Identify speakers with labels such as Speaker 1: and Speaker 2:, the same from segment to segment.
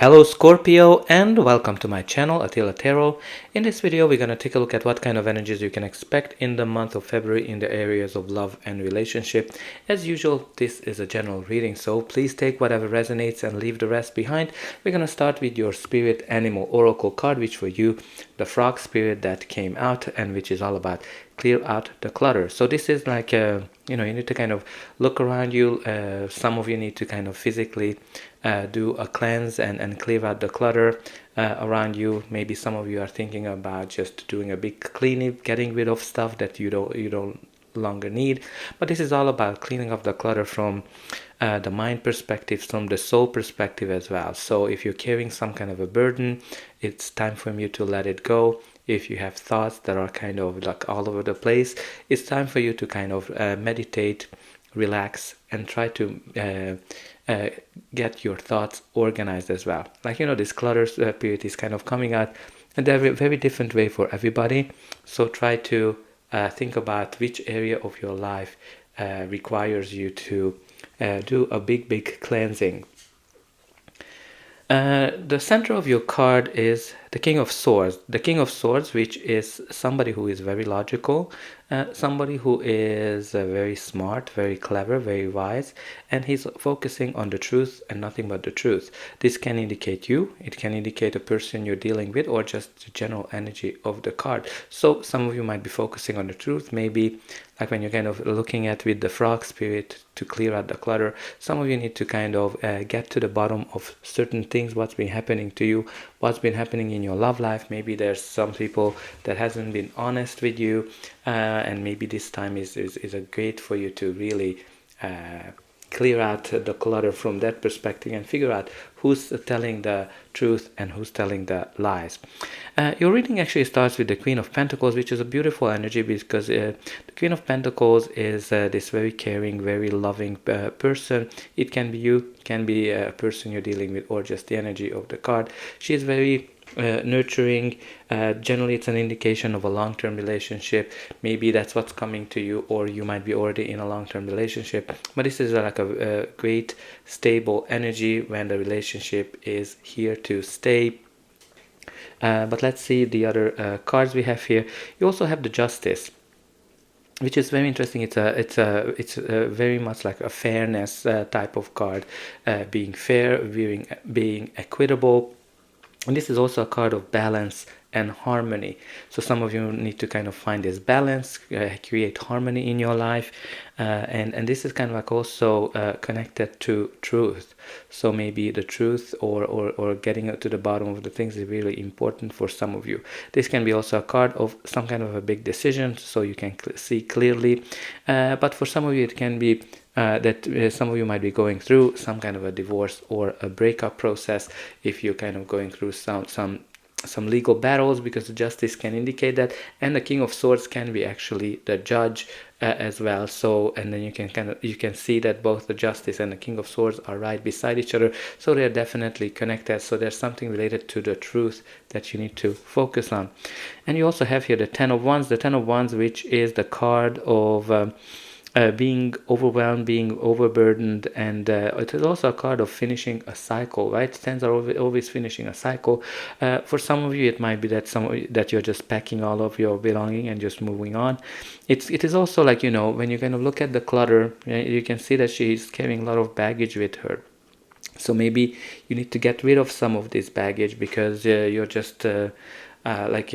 Speaker 1: Hello Scorpio and welcome to my channel Attila Tarot. In this video we're going to take a look at what kind of energies you can expect in the month of February in the areas of love and relationship. As usual, this is a general reading, so please take whatever resonates and leave the rest behind. We're going to start with your spirit animal oracle card, which for you the frog spirit that came out and which is all about clear out the clutter. So this is like you need to kind of look around you. Some of you need to kind of physically do a cleanse and clear out the clutter around you. Maybe some of you are thinking about just doing a big cleanup, getting rid of stuff that you don't longer need. But this is all about cleaning up the clutter from the mind perspective, from the soul perspective as well. So if you're carrying some kind of a burden, it's time for you to let it go. If you have thoughts that are kind of like all over the place, it's time for you to kind of meditate, relax, and try to get your thoughts organized as well. Like, this clutter period is kind of coming out in a very different way for everybody. So try to think about which area of your life requires you to do a big cleansing. The center of your card is the King of Swords. The King of Swords, which is somebody who is very logical, somebody who is very smart, very clever, very wise, and he's focusing on the truth and nothing but the truth. This can indicate you, it can indicate a person you're dealing with, or just the general energy of the card. So some of you might be focusing on the truth, maybe like when you're kind of looking at with the frog spirit to clear out the clutter. Some of you need to kind of get to the bottom of certain things, what's been happening to you, what's been happening in your love life. Maybe there's some people that hasn't been honest with you, and maybe this time is a great for you to really clear out the clutter from that perspective and figure out who's telling the truth and who's telling the lies. Your reading actually starts with the Queen of Pentacles, which is a beautiful energy because the Queen of Pentacles is this very caring, very loving person. It can be you, can be a person you're dealing with, or just the energy of the card. She is very nurturing. Generally it's an indication of a long-term relationship. Maybe that's what's coming to you, or you might be already in a long-term relationship, but this is like a great stable energy when the relationship is here to stay. But let's see the other cards we have here. You also have the Justice, which is very interesting. It's very much like a fairness type of card, being fair, being equitable. And this is also a card of balance and harmony. So some of you need to kind of find this balance, create harmony in your life. And this is kind of like also connected to truth. So maybe the truth or getting to the bottom of the things is really important for some of you. This can be also a card of some kind of a big decision, so you can see clearly. But for some of you it can be that some of you might be going through some kind of a divorce or a breakup process. If you're kind of going through some legal battles, because the Justice can indicate that, and the King of Swords can be actually the judge as well. So, and then you can see that both the Justice and the King of Swords are right beside each other, so they're definitely connected. So there's something related to the truth that you need to focus on. And you also have here the Ten of Wands. The Ten of Wands, which is the card of being overwhelmed, being overburdened, and it is also a card of finishing a cycle, right? Tens are always finishing a cycle. For some of you, it might be that you're just packing all of your belonging and just moving on. It is also like, when you kind of look at the clutter, you can see that she's carrying a lot of baggage with her. So maybe you need to get rid of some of this baggage because you're just like,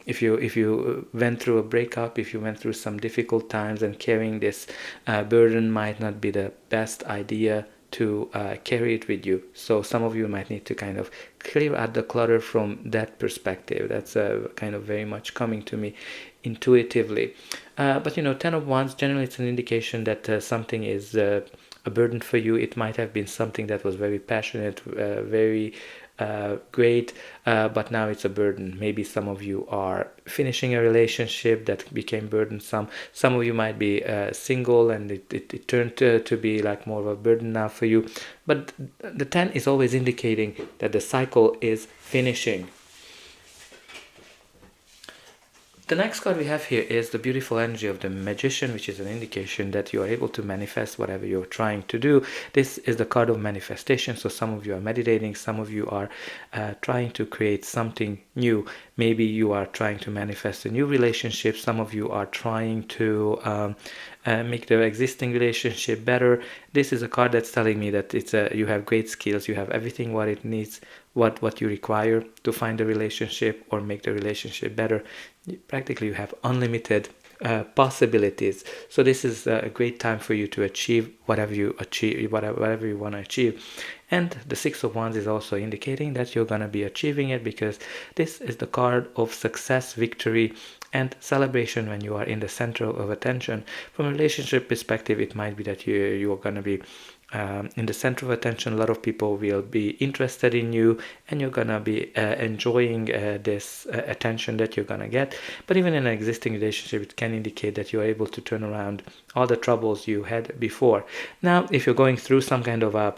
Speaker 1: if you went through a breakup, if you went through some difficult times, and carrying this burden might not be the best idea to carry it with you. So some of you might need to kind of clear out the clutter from that perspective. That's kind of very much coming to me intuitively. But Ten of Wands, generally it's an indication that something is a burden for you. It might have been something that was very passionate, very great, but now it's a burden. Maybe some of you are finishing a relationship that became burdensome. Some of you might be single and it turned to be like more of a burden now for you. But the 10 is always indicating that the cycle is finishing. The next card we have here is the beautiful energy of the Magician, which is an indication that you are able to manifest whatever you're trying to do. This is the card of manifestation. So some of you are meditating, some of you are trying to create something new. Maybe you are trying to manifest a new relationship. Some of you are trying to make the existing relationship better. This is a card that's telling me that you have great skills, you have everything what it needs, what you require to find a relationship or make the relationship better. Practically you have unlimited possibilities. So this is a great time for you to achieve whatever you want to achieve. And the Six of Wands is also indicating that you're going to be achieving it, because this is the card of success, victory, and celebration when you are in the center of attention. From a relationship perspective, it might be that you're going to be in the center of attention. A lot of people will be interested in you, and you're gonna be enjoying this attention that you're gonna get. But even in an existing relationship, it can indicate that you're able to turn around all the troubles you had before. Now, if you're going through some kind of a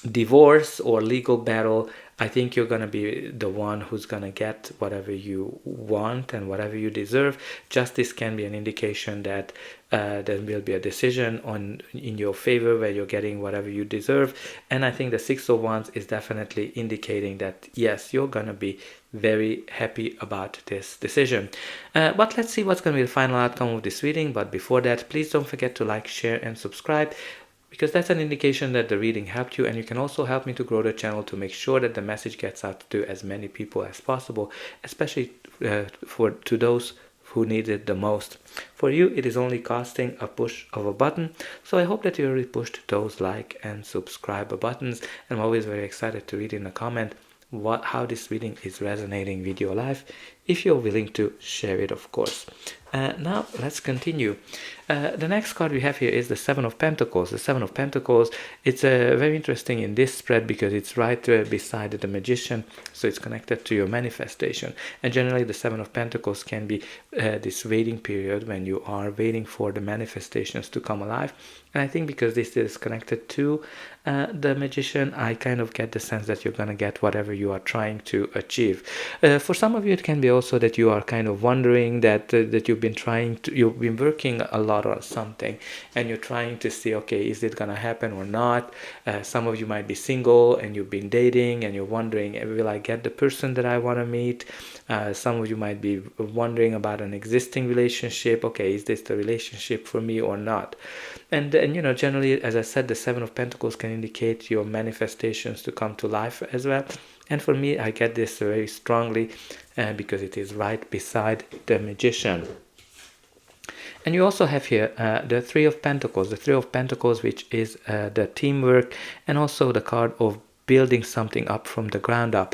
Speaker 1: divorce or legal battle, I think you're going to be the one who's going to get whatever you want and whatever you deserve. Justice can be an indication that there will be a decision in your favor where you're getting whatever you deserve. And I think the Six of Wands is definitely indicating that, yes, you're going to be very happy about this decision. But let's see what's going to be the final outcome of this reading. But before that, please don't forget to like, share, and subscribe, because that's an indication that the reading helped you, and you can also help me to grow the channel to make sure that the message gets out to as many people as possible, especially to those who need it the most. For you, it is only costing a push of a button, so I hope that you already pushed those like and subscribe buttons. I'm always very excited to read in a comment how this reading is resonating with your life, if you're willing to share it, of course. Now let's continue. The next card we have here is the Seven of Pentacles. The Seven of Pentacles, it's very interesting in this spread because it's right beside the Magician, so it's connected to your manifestation. And generally the Seven of Pentacles can be this waiting period when you are waiting for the manifestations to come alive. And I think because this is connected to the Magician, I kind of get the sense that you're going to get whatever you are trying to achieve. For some of you, it can be also that you are kind of wondering that you've been working a lot on something, and you're trying to see, okay, is it going to happen or not? Some of you might be single and you've been dating and you're wondering, will I get the person that I want to meet? Some of you might be wondering about an existing relationship. Okay, is this the relationship for me or not? And generally, as I said, the Seven of Pentacles can indicate your manifestations to come to life as well. And for me, I get this very strongly because it is right beside the Magician. And you also have here the Three of Pentacles. The Three of Pentacles, which is the teamwork, and also the card of building something up from the ground up.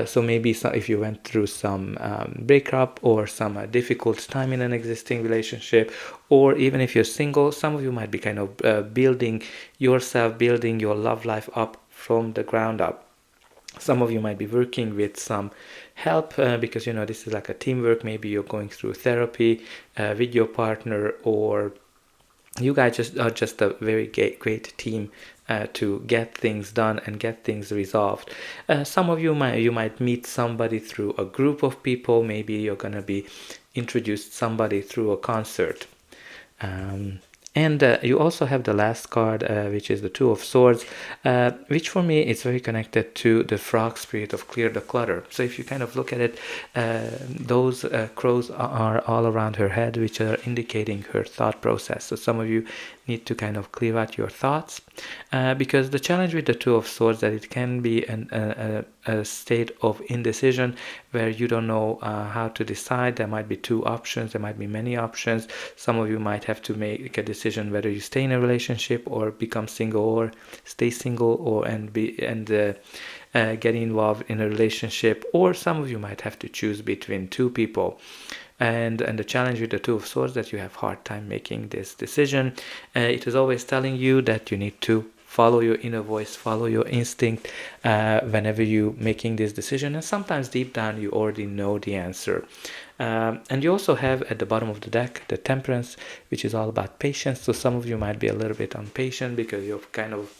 Speaker 1: So maybe if you went through some breakup or some difficult time in an existing relationship, or even if you're single, some of you might be kind of building your love life up from the ground up. Some of you might be working with some help because this is like a teamwork. Maybe you're going through therapy with your partner, or you guys are just a very great team to get things done and get things resolved. Some of you might meet somebody through a group of people. Maybe you're gonna be introduced somebody through a concert. And you also have the last card, which is the Two of Swords, which for me is very connected to the frog spirit of clear the clutter. So if you kind of look at it, those crows are all around her head, which are indicating her thought process. So some of you need to kind of clear out your thoughts, because the challenge with the Two of Swords that it can be a state of indecision where you don't know how to decide. There might be two options, there might be many options. Some of you might have to make a decision whether you stay in a relationship or become single, or stay single, or get involved in a relationship, or some of you might have to choose between two people. And the challenge with the Two of Swords that you have hard time making this decision. It is always telling you that you need to follow your inner voice, follow your instinct whenever you making this decision. And sometimes deep down you already know the answer. And you also have at the bottom of the deck the Temperance, which is all about patience. So some of you might be a little bit impatient because you're kind of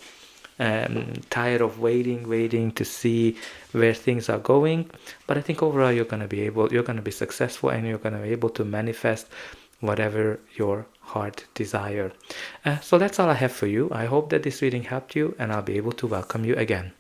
Speaker 1: tired of waiting to see where things are going. But I think overall you're going to be successful, and you're going to be able to manifest whatever your heart desire. So that's all I have for you. I hope that this reading helped you, and I'll be able to welcome you again.